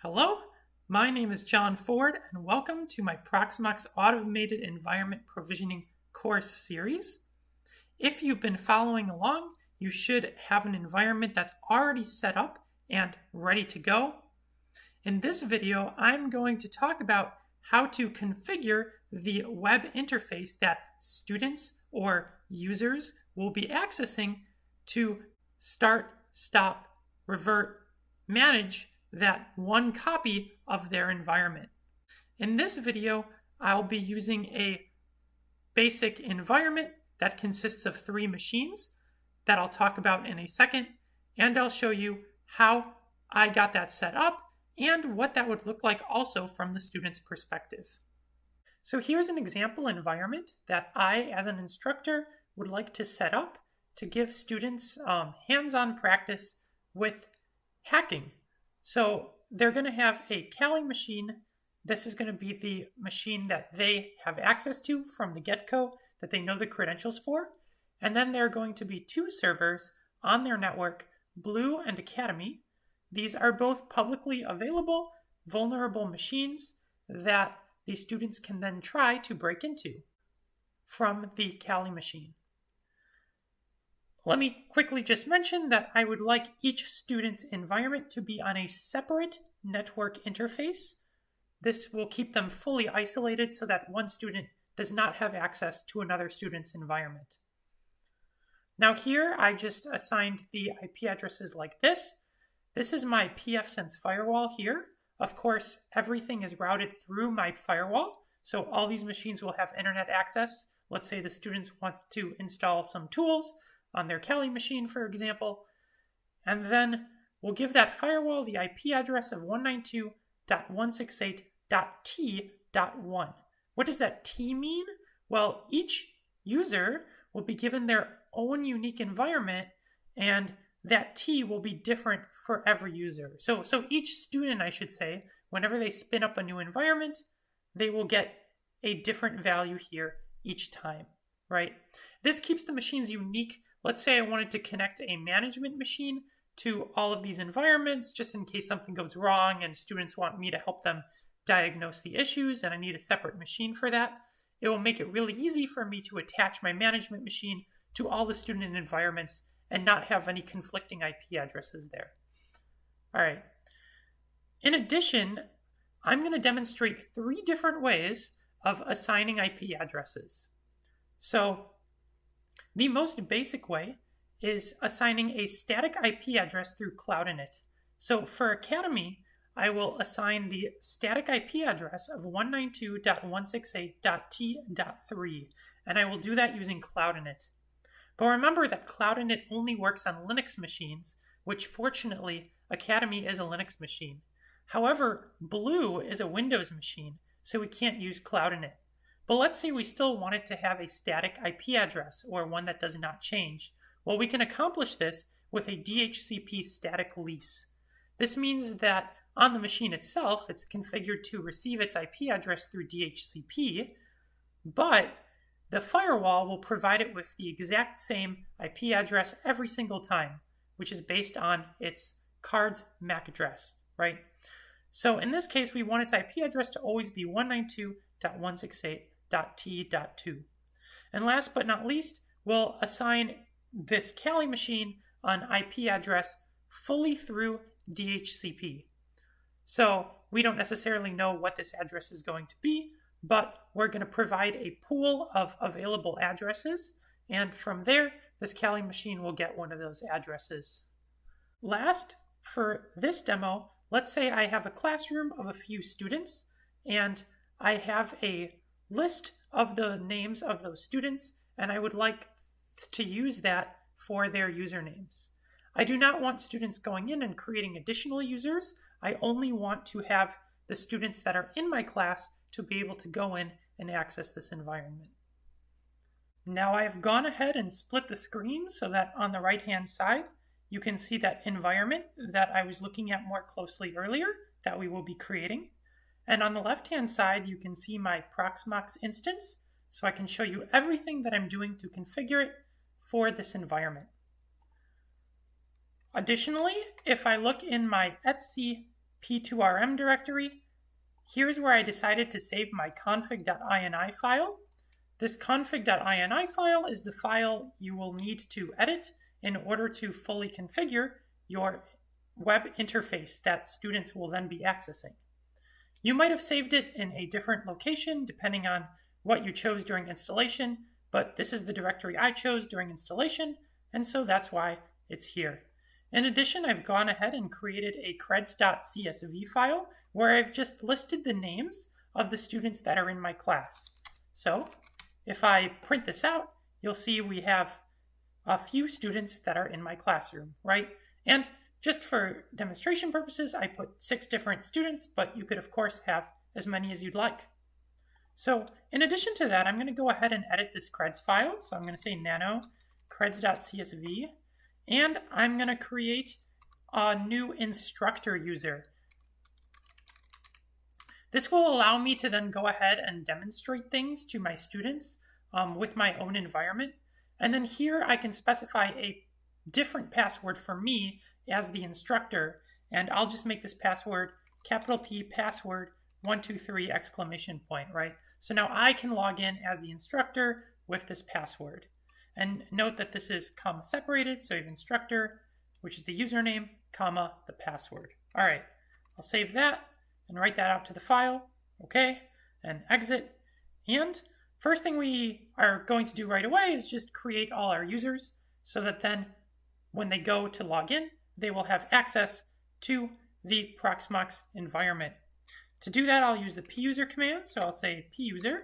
Hello, my name is John Ford, and welcome to my Proxmox Automated Environment Provisioning course series. If you've been following along, you should have an environment that's already set up and ready to go. In this video, I'm going to talk about how to configure the web interface that students or users will be accessing to start, stop, revert, manage that one copy of their environment. In this video, I'll be using a basic environment that consists of 3 machines that I'll talk about in a second, and I'll show you how I got that set up and what that would look like also from the student's perspective. So here's an example environment that I, as an instructor, would like to set up to give students hands-on practice with hacking. So they're going to have a Kali machine. This is going to be the machine that they have access to from the get-go, that they know the credentials for. And then there are going to be 2 servers on their network, Blue and Academy. These are both publicly available, vulnerable machines that the students can then try to break into from the Kali machine. Let me quickly just mention that I would like each student's environment to be on a separate network interface. This will keep them fully isolated so that one student does not have access to another student's environment. Now here I just assigned the IP addresses like this. This is my pfSense firewall here. Of course, everything is routed through my firewall, so all these machines will have internet access. Let's say the students want to install some tools on their Kali machine, for example, and then we'll give that firewall the IP address of 192.168.t.1. What does that T mean? Well, each user will be given their own unique environment, and that T will be different for every user. So each student, I should say, whenever they spin up a new environment, they will get a different value here each time, right? This keeps the machines unique. Let's say I wanted to connect a management machine to all of these environments just in case something goes wrong and students want me to help them diagnose the issues and I need a separate machine for that. It will make it really easy for me to attach my management machine to all the student environments and not have any conflicting IP addresses there. All right. In addition, I'm going to demonstrate 3 different ways of assigning IP addresses. So the most basic way is assigning a static IP address through Cloud-init. So for Academy, I will assign the static IP address of 192.168.t.3, and I will do that using Cloud-init. But remember that Cloud-init only works on Linux machines, which fortunately, Academy is a Linux machine. However, Blue is a Windows machine, so we can't use Cloud-init. But let's say we still wanted to have a static IP address, or one that does not change. Well, we can accomplish this with a DHCP static lease. This means that on the machine itself, it's configured to receive its IP address through DHCP, but the firewall will provide it with the exact same IP address every single time, which is based on its card's MAC address, right? So in this case, we want its IP address to always be 192.168.t.2. And last but not least, we'll assign this Kali machine an IP address fully through DHCP. So we don't necessarily know what this address is going to be, but we're going to provide a pool of available addresses, and from there, this Kali machine will get one of those addresses. Last, for this demo, let's say I have a classroom of a few students, and I have a list of the names of those students, and I would like to use that for their usernames. I do not want students going in and creating additional users. I only want to have the students that are in my class to be able to go in and access this environment. Now I've gone ahead and split the screen so that on the right-hand side, you can see that environment that I was looking at more closely earlier that we will be creating. And on the left-hand side, you can see my Proxmox instance, so I can show you everything that I'm doing to configure it for this environment. Additionally, if I look in my etc p2rm directory, here's where I decided to save my config.ini file. This config.ini file is the file you will need to edit in order to fully configure your web interface that students will then be accessing. You might have saved it in a different location depending on what you chose during installation, but this is the directory I chose during installation, and so that's why it's here. In addition, I've gone ahead and created a creds.csv file where I've just listed the names of the students that are in my class. So if I print this out, you'll see we have a few students that are in my classroom, right? And just for demonstration purposes, I put 6 different students, but you could of course have as many as you'd like. So in addition to that, I'm going to go ahead and edit this creds file. So I'm going to say nano creds.csv, and I'm going to create a new instructor user. This will allow me to then go ahead and demonstrate things to my students with my own environment. And then here I can specify a different password for me as the instructor. And I'll just make this password capital P password 123 exclamation point, right? So now I can log in as the instructor with this password. And note that this is comma separated. So you have instructor, which is the username, comma, the password. All right, I'll save that and write that out to the file. Okay, and exit. And first thing we are going to do right away is just create all our users so that then when they go to log in, they will have access to the Proxmox environment. To do that, I'll use the puser command. So I'll say puser.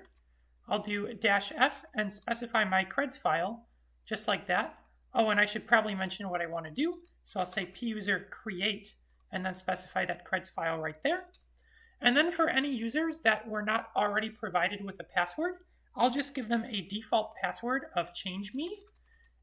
I'll do -f and specify my creds file, just like that. Oh, and I should probably mention what I want to do. So I'll say puser create and then specify that creds file right there. And then for any users that were not already provided with a password, I'll just give them a default password of change me.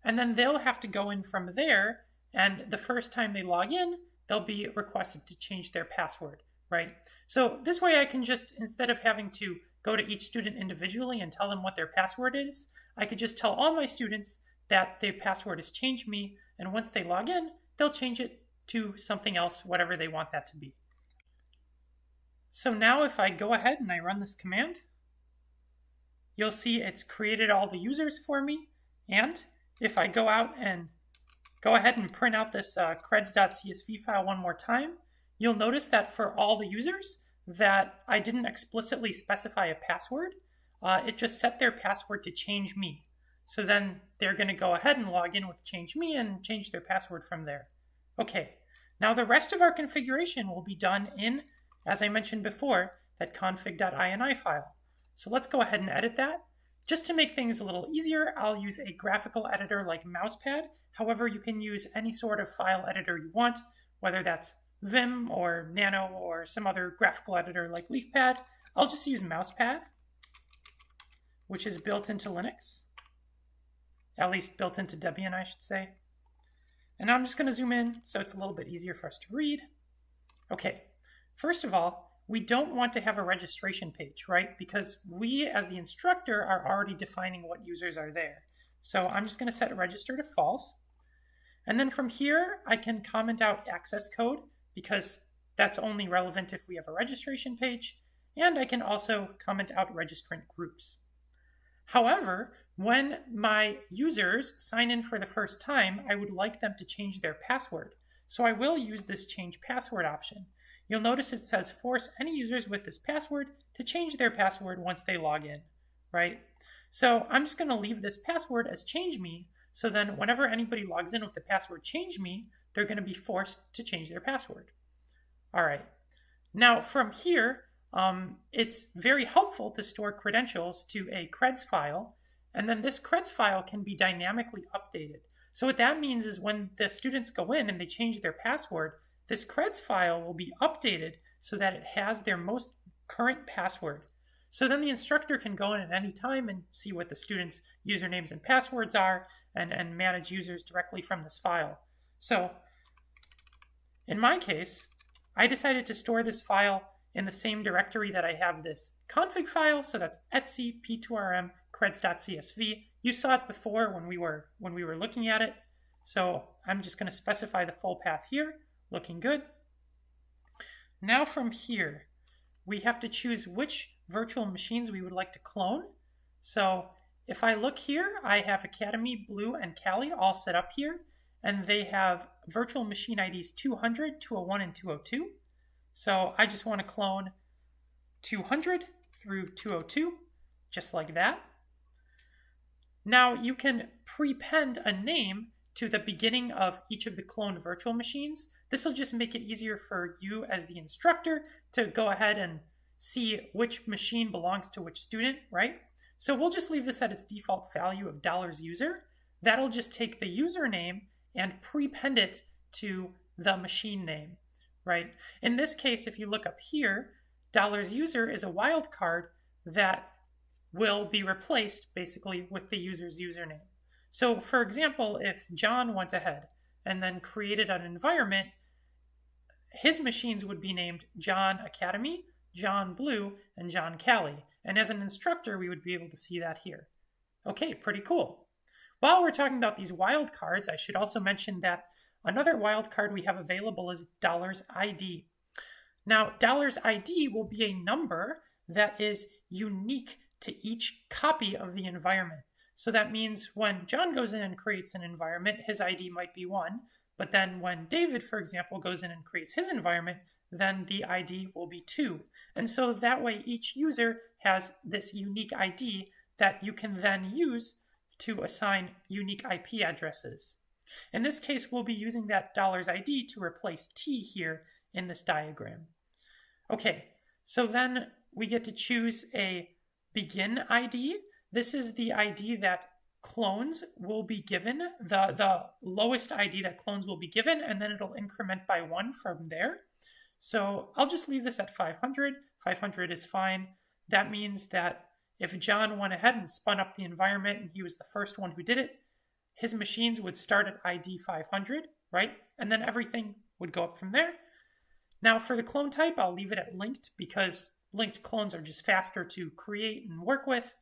And then they'll have to go in from there. And the first time they log in, they'll be requested to change their password, right? So this way I can just, instead of having to go to each student individually and tell them what their password is, I could just tell all my students that their password is change me. And once they log in, they'll change it to something else, whatever they want that to be. So now if I go ahead and I run this command, you'll see it's created all the users for me. And if I go out and go ahead and print out this creds.csv file one more time, you'll notice that for all the users that I didn't explicitly specify a password, it just set their password to change me. So then they're going to go ahead and log in with change me and change their password from there. Okay, now the rest of our configuration will be done in, as I mentioned before, that config.ini file. So let's go ahead and edit that. Just to make things a little easier, I'll use a graphical editor like Mousepad. However, you can use any sort of file editor you want, whether that's Vim or Nano or some other graphical editor like LeafPad. I'll just use Mousepad, which is built into Linux, at least built into Debian, I should say. And I'm just going to zoom in so it's a little bit easier for us to read. Okay, first of all, we don't want to have a registration page, right? Because we, as the instructor, are already defining what users are there. So I'm just going to set register to false. And then from here, I can comment out access code because that's only relevant if we have a registration page. And I can also comment out registrant groups. However, when my users sign in for the first time, I would like them to change their password. So I will use this change password option. You'll notice it says force any users with this password to change their password once they log in, right? So I'm just going to leave this password as change me. So then whenever anybody logs in with the password change me, they're going to be forced to change their password. All right. Now from here, it's very helpful to store credentials to a creds file. And then this creds file can be dynamically updated. So what that means is when the students go in and they change their password, this creds file will be updated so that it has their most current password. So then the instructor can go in at any time and see what the students' usernames and passwords are and manage users directly from this file. So in my case, I decided to store this file in the same directory that I have this config file. So that's etc p2rm creds.csv. You saw it before when we were looking at it. So I'm just going to specify the full path here. Looking good. Now from here, we have to choose which virtual machines we would like to clone. So if I look here, I have Academy, Blue, and Cali all set up here, and they have virtual machine IDs 200, 201, and 202. So I just want to clone 200 through 202, just like that. Now you can prepend a name to the beginning of each of the cloned virtual machines. This will just make it easier for you as the instructor to go ahead and see which machine belongs to which student, right? So we'll just leave this at its default value of $user. That'll just take the username and prepend it to the machine name, right? In this case, if you look up here, $user is a wildcard that will be replaced basically with the user's username. So for example, if John went ahead and then created an environment, his machines would be named John Academy, John Blue, and John Cali. And as an instructor, we would be able to see that here. Okay, pretty cool. While we're talking about these wildcards, I should also mention that another wildcard we have available is $ID. Now, $ID will be a number that is unique to each copy of the environment. So that means when John goes in and creates an environment, his ID might be 1, but then when David, for example, goes in and creates his environment, then the ID will be 2. And so that way each user has this unique ID that you can then use to assign unique IP addresses. In this case, we'll be using that $ID to replace T here in this diagram. Okay, so then we get to choose a begin ID. This is the ID that clones will be given, the lowest ID that clones will be given, and then it'll increment by 1 from there. So I'll just leave this at 500. 500 is fine. That means that if John went ahead and spun up the environment and he was the first one who did it, his machines would start at ID 500, right? And then everything would go up from there. Now for the clone type, I'll leave it at linked because linked clones are just faster to create and work with.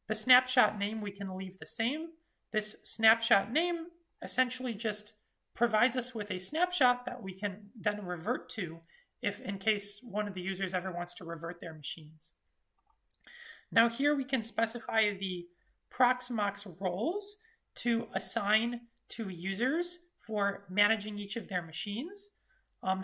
The snapshot name we can leave the same. This snapshot name essentially just provides us with a snapshot that we can then revert to if in case one of the users ever wants to revert their machines. Now here we can specify the Proxmox roles to assign to users for managing each of their machines.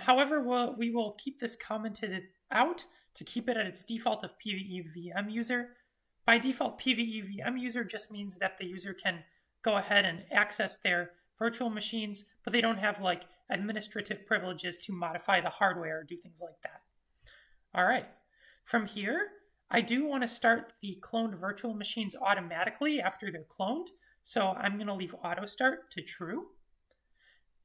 However, we will keep this commented out to keep it at its default of pvEVM user. By default, pvEVM user just means that the user can go ahead and access their virtual machines, but they don't have like administrative privileges to modify the hardware or do things like that. All right, from here, I do want to start the cloned virtual machines automatically after they're cloned. So I'm going to leave auto start to true.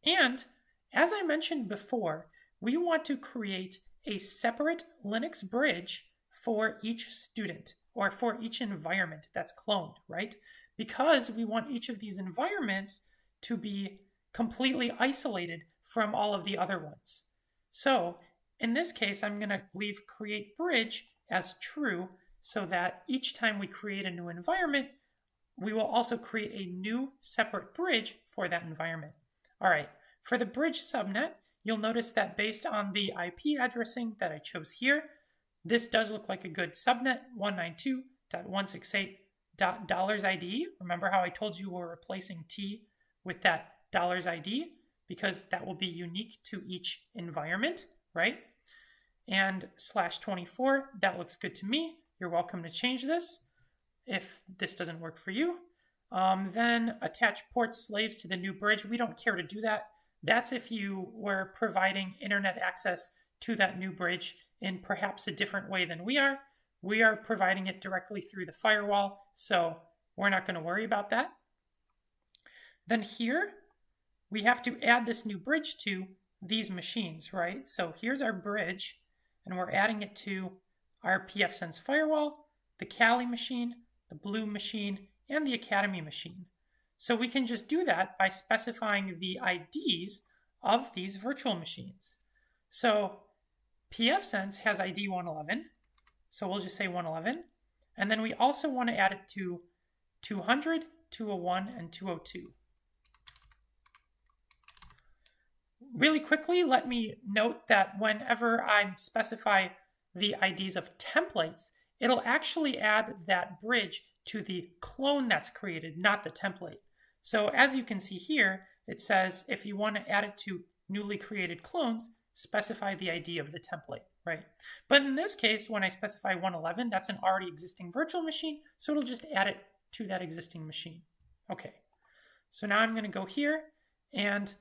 And as I mentioned before, we want to create a separate Linux bridge for each student or for each environment that's cloned, right? Because we want each of these environments to be completely isolated from all of the other ones. So in this case, I'm going to leave create bridge as true so that each time we create a new environment, we will also create a new separate bridge for that environment. All right, for the bridge subnet, you'll notice that based on the IP addressing that I chose here, this does look like a good subnet, 192.168.$ID. Remember how I told you we're replacing T with that $ID because that will be unique to each environment, right? And /24, that looks good to me. You're welcome to change this if this doesn't work for you. Then attach port slaves to the new bridge. We don't care to do that. That's if you were providing internet access to that new bridge in perhaps a different way than we are. We are providing it directly through the firewall, so we're not going to worry about that. Then here, we have to add this new bridge to these machines, right? So here's our bridge, and we're adding it to our pfSense firewall, the Cali machine, the Blue machine, and the Academy machine. So we can just do that by specifying the IDs of these virtual machines. So pfSense has ID 111, so we'll just say 111. And then we also want to add it to 200, 201, and 202. Really quickly, let me note that whenever I specify the IDs of templates, it'll actually add that bridge to the clone that's created, not the template. So as you can see here, it says if you want to add it to newly created clones, specify the ID of the template, right? But in this case, when I specify 111, that's an already existing virtual machine, so it'll just add it to that existing machine. Okay, so now I'm going to go here, and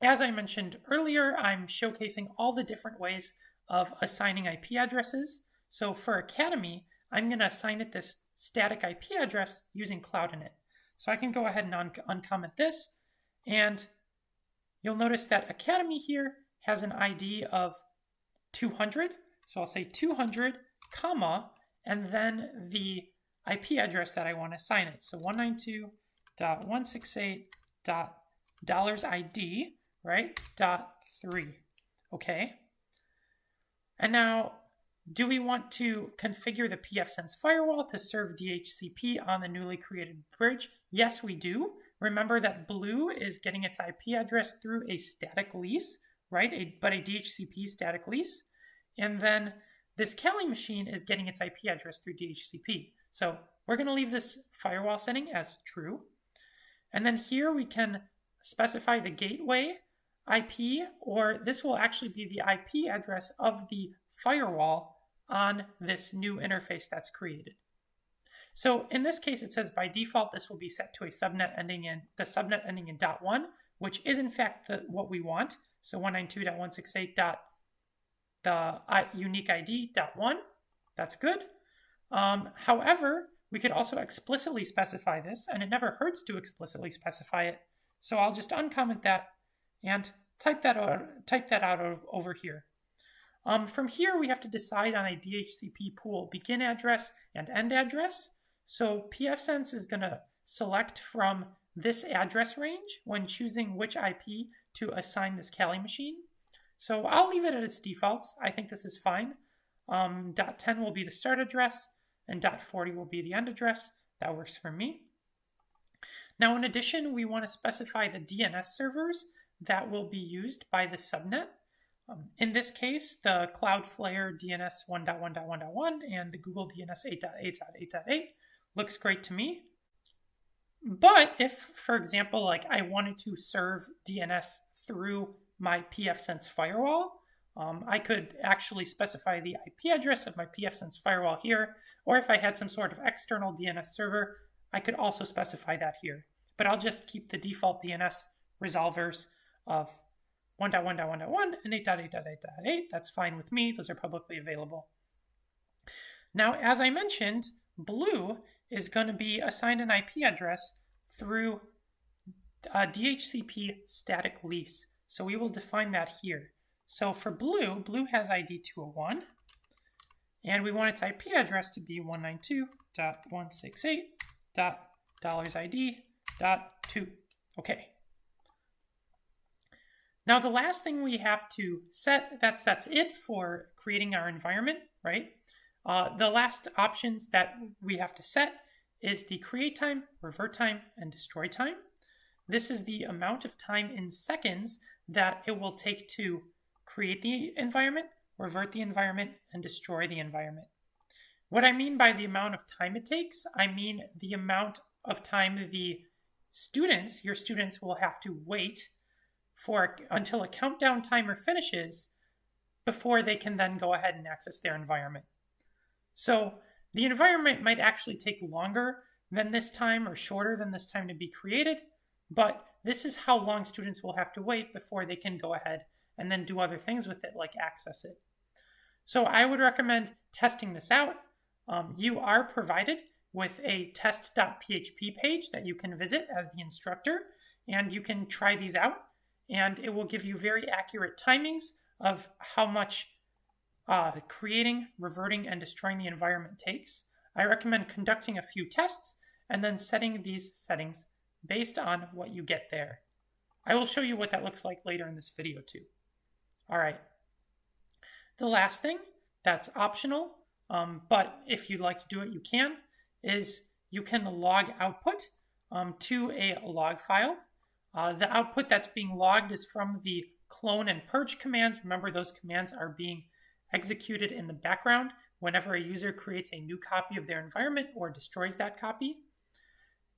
as I mentioned earlier, I'm showcasing all the different ways of assigning IP addresses. So for Academy, I'm going to assign it this static IP address using CloudInit. So I can go ahead and uncomment this, and you'll notice that Academy here has an ID of 200. So I'll say 200, comma, and then the IP address that I want to assign it. So 192.168.$ID, right, .3. Okay. And now, do we want to configure the pfSense firewall to serve DHCP on the newly created bridge? Yes, we do. Remember that blue is getting its IP address through a static lease, right? But a DHCP static lease. And then this Kali machine is getting its IP address through DHCP. So we're going to leave this firewall setting as true. And then here we can specify the gateway IP, or this will actually be the IP address of the firewall on this new interface that's created. So in this case, it says by default, this will be set to a subnet ending in .1, which is in fact what we want. So 192.168. The unique ID .1, that's good. However, we could also explicitly specify this, and it never hurts to explicitly specify it. So I'll just uncomment that and type that out over here. From here, we have to decide on a DHCP pool begin address and end address. So pfSense is going to select from this address range when choosing which IP to assign this Kali machine. So I'll leave it at its defaults. I think this is fine. .10 will be the start address, and .40 will be the end address. That works for me. Now, in addition, we want to specify the DNS servers that will be used by the subnet. In this case, the Cloudflare DNS 1.1.1.1 and the Google DNS 8.8.8.8 looks great to me. But if, for example, like I wanted to serve DNS through my pfSense firewall, I could actually specify the IP address of my pfSense firewall here, or if I had some sort of external DNS server, I could also specify that here. But I'll just keep the default DNS resolvers of 1.1.1.1 and 8.8.8.8. That's fine with me. Those are publicly available. Now, as I mentioned, blue is going to be assigned an IP address through a DHCP static lease. So we will define that here. So for blue, blue has ID 201, and we want its IP address to be 192.168.$ID.2. Okay. Now the last thing we have to set, that's it for creating our environment, right? The last options that we have to set is the create time, revert time, and destroy time. This is the amount of time in seconds that it will take to create the environment, revert the environment, and destroy the environment. What I mean by the amount of time it takes, I mean the amount of time the students, your students, will have to wait until a countdown timer finishes before they can then go ahead and access their environment. So the environment might actually take longer than this time or shorter than this time to be created, but this is how long students will have to wait before they can go ahead and then do other things with it, like access it. So I would recommend testing this out. You are provided with a test.php page that you can visit as the instructor, and you can try these out, and it will give you very accurate timings of how much creating, reverting, and destroying the environment takes. I recommend conducting a few tests and then setting these settings based on what you get there. I will show you what that looks like later in this video too. All right. The last thing that's optional, but if you'd like to do it, you can, is you can log output to a log file. The output that's being logged is from the clone and purge commands. Remember, those commands are being executed in the background whenever a user creates a new copy of their environment or destroys that copy.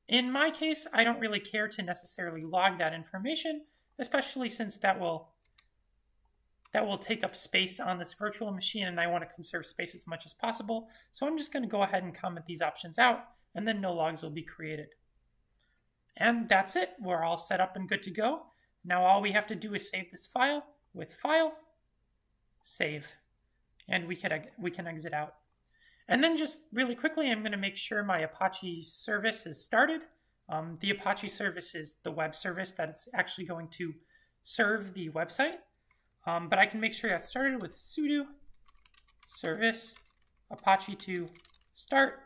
In my case, I don't really care to necessarily log that information, especially since that will take up space on this virtual machine, and I want to conserve space as much as possible. So I'm just going to go ahead and comment these options out, and then no logs will be created. And that's it. We're all set up and good to go. Now all we have to do is save this file with File, Save, and we can exit out. And then just really quickly, I'm going to make sure my Apache service is started. The Apache service is the web service that it's actually going to serve the website. But I can make sure that's started with sudo service apache2 start.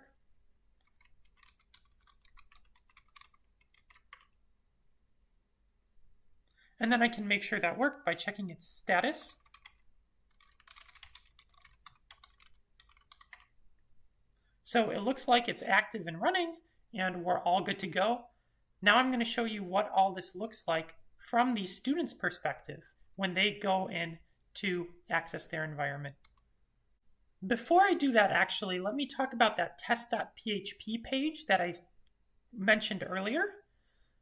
And then I can make sure that worked by checking its status. So it looks like it's active and running, and we're all good to go. Now I'm going to show you what all this looks like from the student's perspective when they go in to access their environment. Before I do that, actually, let me talk about that test.php page that I mentioned earlier.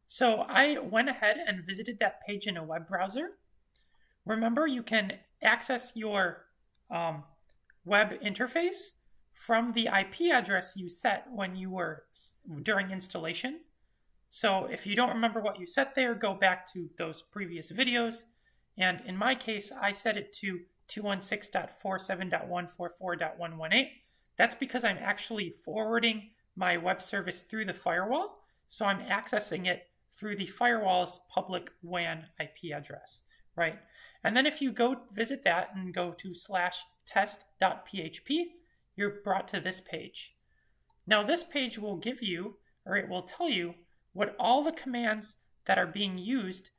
So I went ahead and visited that page in a web browser. Remember, you can access your web interface from the IP address you set when you were during installation. So if you don't remember what you set there, go back to those previous videos. And in my case, I set it to 216.47.144.118. That's because I'm actually forwarding my web service through the firewall. So I'm accessing it through the firewall's public WAN IP address, right? And then if you go visit that and go to /test.php, you're brought to this page. Now this page will give you, or it will tell you, what all the commands that are being used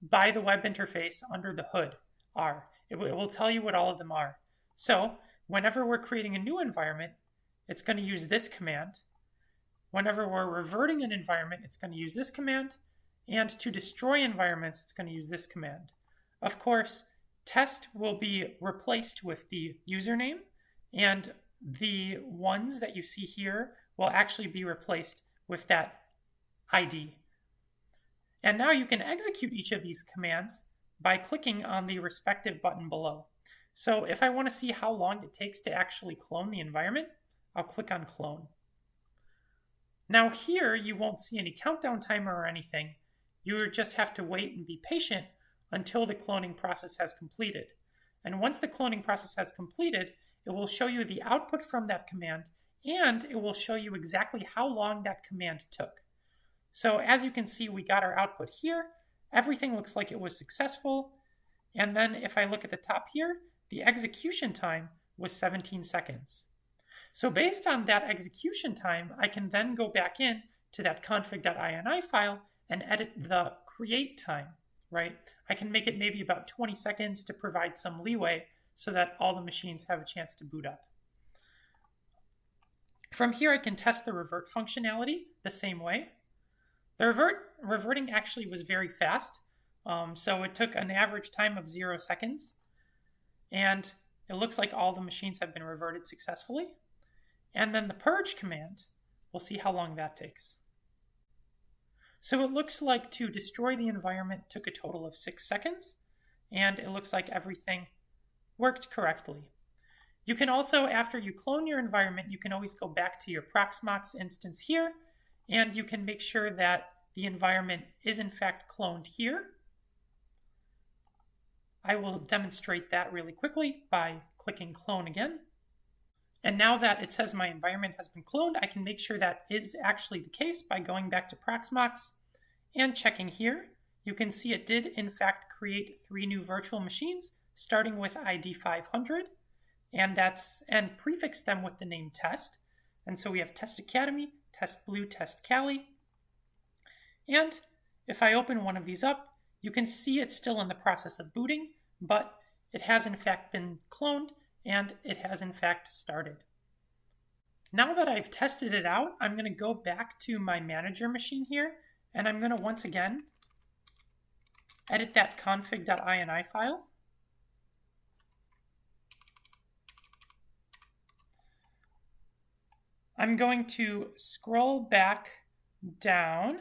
by the web interface under the hood are. It will tell you what all of them are. So whenever we're creating a new environment, it's going to use this command. Whenever we're reverting an environment, it's going to use this command. And to destroy environments, it's going to use this command. Of course, test will be replaced with the username, and the ones that you see here will actually be replaced with that ID. And now you can execute each of these commands by clicking on the respective button below. So if I want to see how long it takes to actually clone the environment, I'll click on clone. Now here you won't see any countdown timer or anything. You just have to wait and be patient until the cloning process has completed. And once the cloning process has completed, it will show you the output from that command, and it will show you exactly how long that command took. So as you can see, we got our output here. Everything looks like it was successful. And then if I look at the top here, the execution time was 17 seconds. So based on that execution time, I can then go back in to that config.ini file and edit the create time, right? I can make it maybe about 20 seconds to provide some leeway so that all the machines have a chance to boot up. From here, I can test the revert functionality the same way. The reverting actually was very fast. So it took an average time of 0 seconds. And it looks like all the machines have been reverted successfully. And then the purge command, we'll see how long that takes. So it looks like to destroy the environment took a total of 6 seconds. And it looks like everything worked correctly. You can also, after you clone your environment, you can always go back to your Proxmox instance here, and you can make sure that the environment is in fact cloned here. I will demonstrate that really quickly by clicking clone again. And now that it says my environment has been cloned, I can make sure that is actually the case by going back to Proxmox and checking here. You can see it did in fact create 3 new virtual machines, starting with ID 500, and prefix them with the name test. And so we have Test Academy, Test Blue, Test Cali. And if I open one of these up, you can see it's still in the process of booting, but it has in fact been cloned and it has in fact started. Now that I've tested it out, I'm going to go back to my manager machine here, and I'm going to once again edit that config.ini file. I'm going to scroll back down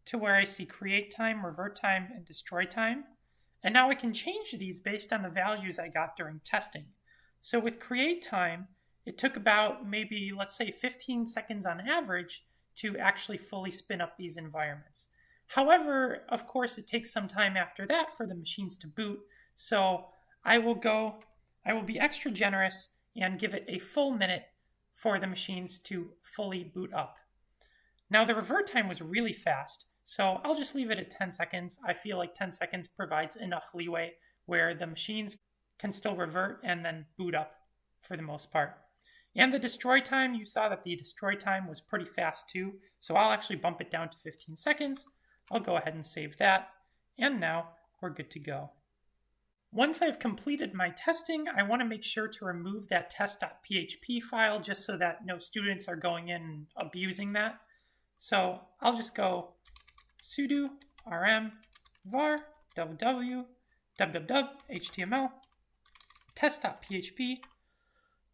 to where I see create time, revert time, and destroy time. And now I can change these based on the values I got during testing. So with create time, it took about maybe, let's say, 15 seconds on average to actually fully spin up these environments. However, of course, it takes some time after that for the machines to boot. So I will be extra generous and give it a full minute for the machines to fully boot up. Now the revert time was really fast, so I'll just leave it at 10 seconds. I feel like 10 seconds provides enough leeway where the machines can still revert and then boot up for the most part. And the destroy time, you saw that the destroy time was pretty fast too, so I'll actually bump it down to 15 seconds. I'll go ahead and save that, and now we're good to go. Once I've completed my testing, I want to make sure to remove that test.php file just so that no students are going in and abusing that. So I'll just go sudo rm var www html test.php,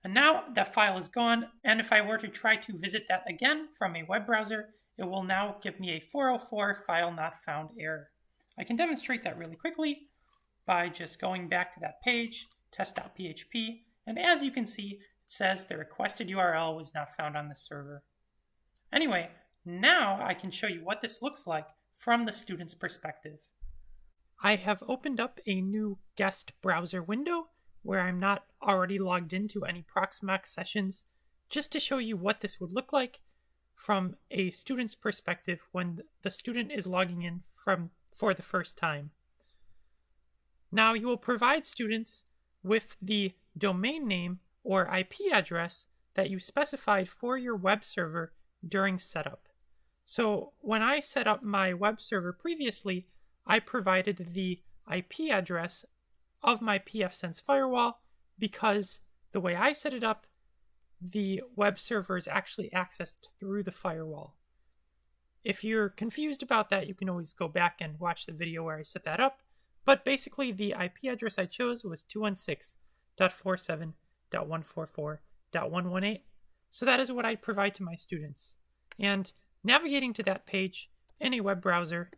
and now that file is gone, and if I were to try to visit that again from a web browser, it will now give me a 404 file not found error. I can demonstrate that really quickly by just going back to that page, test.php, and as you can see, it says the requested URL was not found on the server. Anyway, now I can show you what this looks like from the student's perspective. I have opened up a new guest browser window where I'm not already logged into any Proxmox sessions, just to show you what this would look like from a student's perspective when the student is logging in for the first time. Now you will provide students with the domain name or IP address that you specified for your web server during setup. So when I set up my web server previously, I provided the IP address of my pfSense firewall because the way I set it up, the web server is actually accessed through the firewall. If you're confused about that, you can always go back and watch the video where I set that up. But basically, the IP address I chose was 216.47.144.118. So that is what I provide to my students. And navigating to that page in a web browser,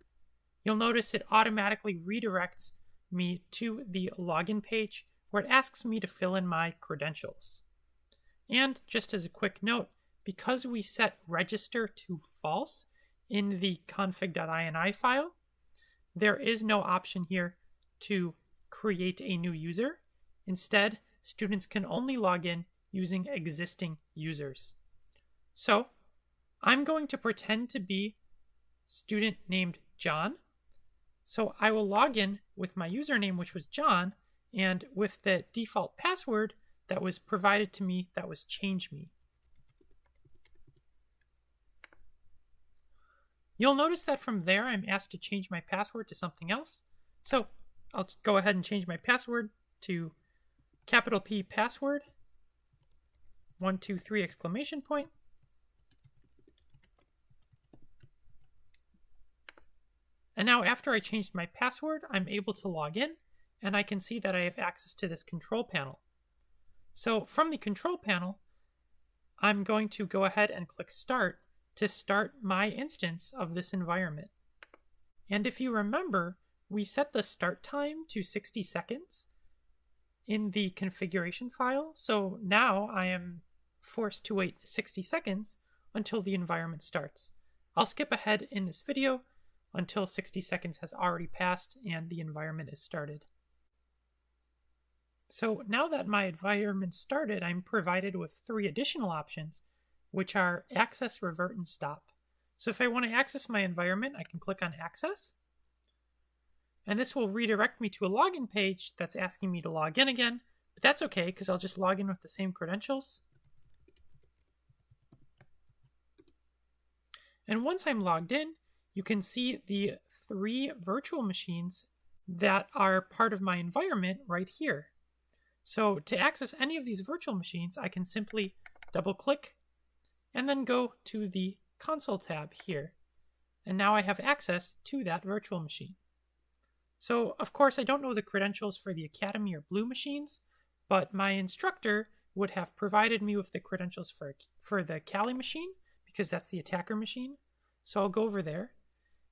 you'll notice it automatically redirects me to the login page where it asks me to fill in my credentials. And just as a quick note, because we set register to false in the config.ini file, there is no option here to create a new user. Instead, students can only log in using existing users. So I'm going to pretend to be student named John. So I will log in with my username, which was John, and with the default password that was provided to me, that was change me. You'll notice that from there, I'm asked to change my password to something else. So I'll go ahead and change my password to capital P password, 123 exclamation point. And now after I changed my password, I'm able to log in and I can see that I have access to this control panel. So from the control panel, I'm going to go ahead and click Start to start my instance of this environment. And if you remember, we set the start time to 60 seconds in the configuration file. So now I am forced to wait 60 seconds until the environment starts. I'll skip ahead in this video until 60 seconds has already passed and the environment is started. So now that my environment started, I'm provided with 3 additional options, which are access, revert, and stop. So if I want to access my environment, I can click on access. And this will redirect me to a login page that's asking me to log in again, but that's okay because I'll just log in with the same credentials. And once I'm logged in, you can see the 3 virtual machines that are part of my environment right here. So to access any of these virtual machines, I can simply double click and then go to the console tab here. And now I have access to that virtual machine. So, of course, I don't know the credentials for the Academy or Blue machines, but my instructor would have provided me with the credentials for the Kali machine, because that's the attacker machine. So I'll go over there,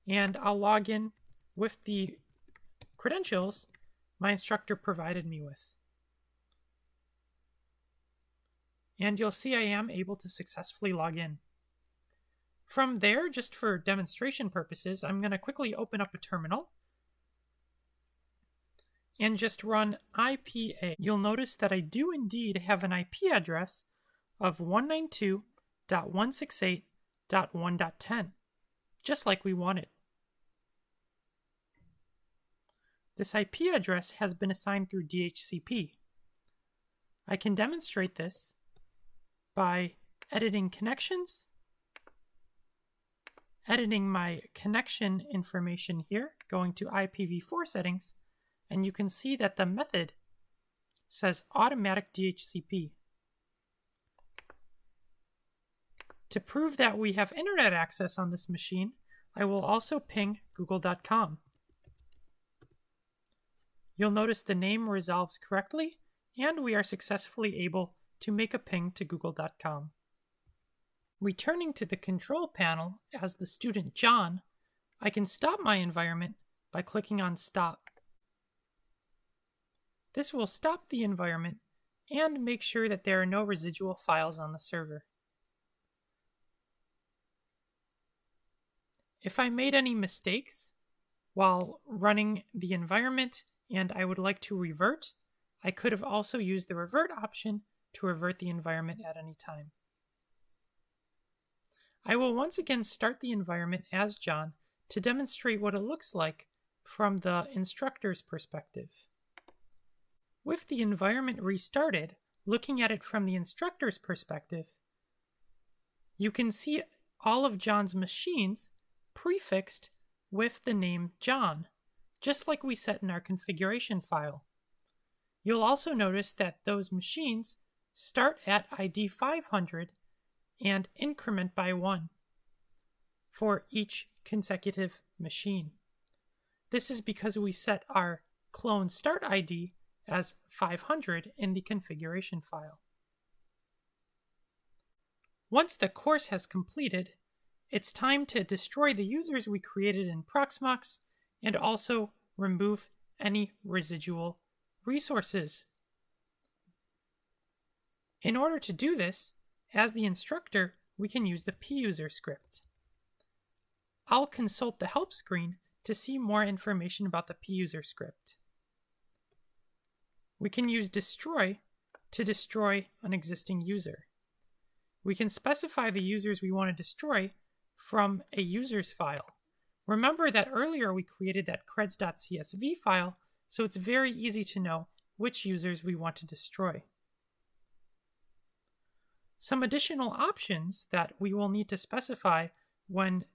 and I'll log in with the credentials my instructor provided me with. And you'll see I am able to successfully log in. From there, just for demonstration purposes, I'm going to quickly open up a terminal and just run IPA. You'll notice that I do indeed have an IP address of 192.168.1.10, just like we wanted. This IP address has been assigned through DHCP. I can demonstrate this by editing connections, editing my connection information here, going to IPv4 settings, and you can see that the method says automatic DHCP. To prove that we have internet access on this machine, I will also ping google.com. You'll notice the name resolves correctly, and we are successfully able to make a ping to google.com. Returning to the control panel as the student John, I can stop my environment by clicking on Stop. This will stop the environment and make sure that there are no residual files on the server. If I made any mistakes while running the environment and I would like to revert, I could have also used the revert option to revert the environment at any time. I will once again start the environment as John to demonstrate what it looks like from the instructor's perspective. With the environment restarted, looking at it from the instructor's perspective, you can see all of John's machines prefixed with the name John, just like we set in our configuration file. You'll also notice that those machines start at ID 500 and increment by 1 for each consecutive machine. This is because we set our clone start ID as 500 in the configuration file. Once the course has completed, it's time to destroy the users we created in Proxmox and also remove any residual resources. In order to do this, as the instructor, we can use the puser script. I'll consult the help screen to see more information about the puser script. We can use destroy to destroy an existing user. We can specify the users we want to destroy from a users file. Remember that earlier we created that creds.csv file, so it's very easy to know which users we want to destroy. Some additional options that we will need to specify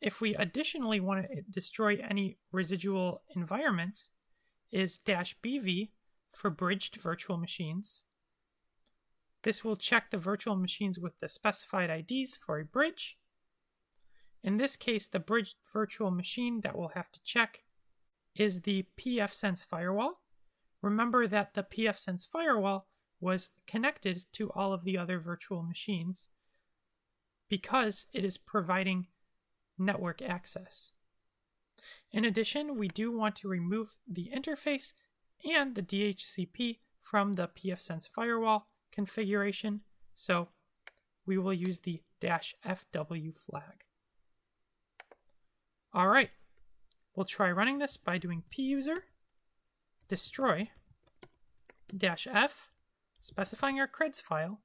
if we additionally want to destroy any residual environments is -bv for bridged virtual machines. This will check the virtual machines with the specified IDs for a bridge. In this case, the bridged virtual machine that we'll have to check is the pfSense firewall. Remember that the pfSense firewall was connected to all of the other virtual machines because it is providing network access. In addition, we do want to remove the interface and the DHCP from the pfSense firewall configuration, so we will use the -fw flag. All right, we'll try running this by doing puser destroy -f, specifying our creds file,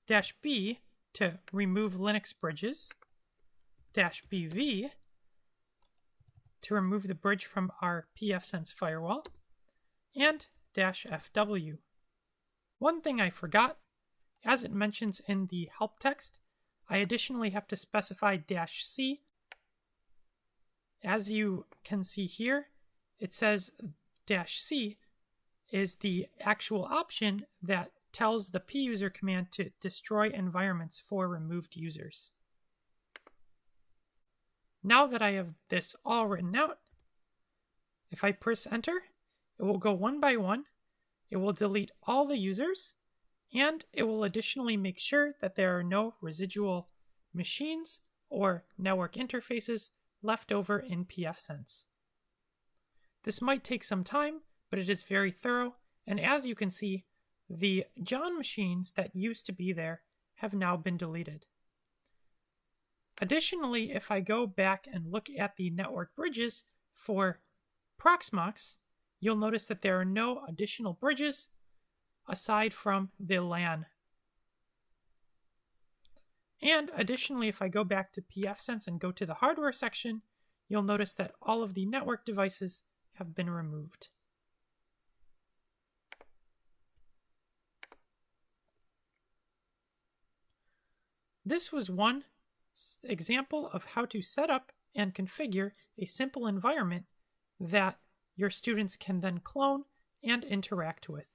-b to remove Linux bridges, -bv to remove the bridge from our pfSense firewall, and -fw. One thing I forgot, as it mentions in the help text, I additionally have to specify -c. As you can see here, it says -c is the actual option that tells the puser command to destroy environments for removed users. Now that I have this all written out, If I press enter, it will go one by one, it will delete all the users, and it will additionally make sure that there are no residual machines or network interfaces left over in pfSense. This might take some time, but it is very thorough, and as you can see, the John machines that used to be there have now been deleted. Additionally, if I go back and look at the network bridges for Proxmox, you'll notice that there are no additional bridges aside from the LAN. And additionally, if I go back to pfSense and go to the hardware section, you'll notice that all of the network devices have been removed. This was one example of how to set up and configure a simple environment that your students can then clone and interact with.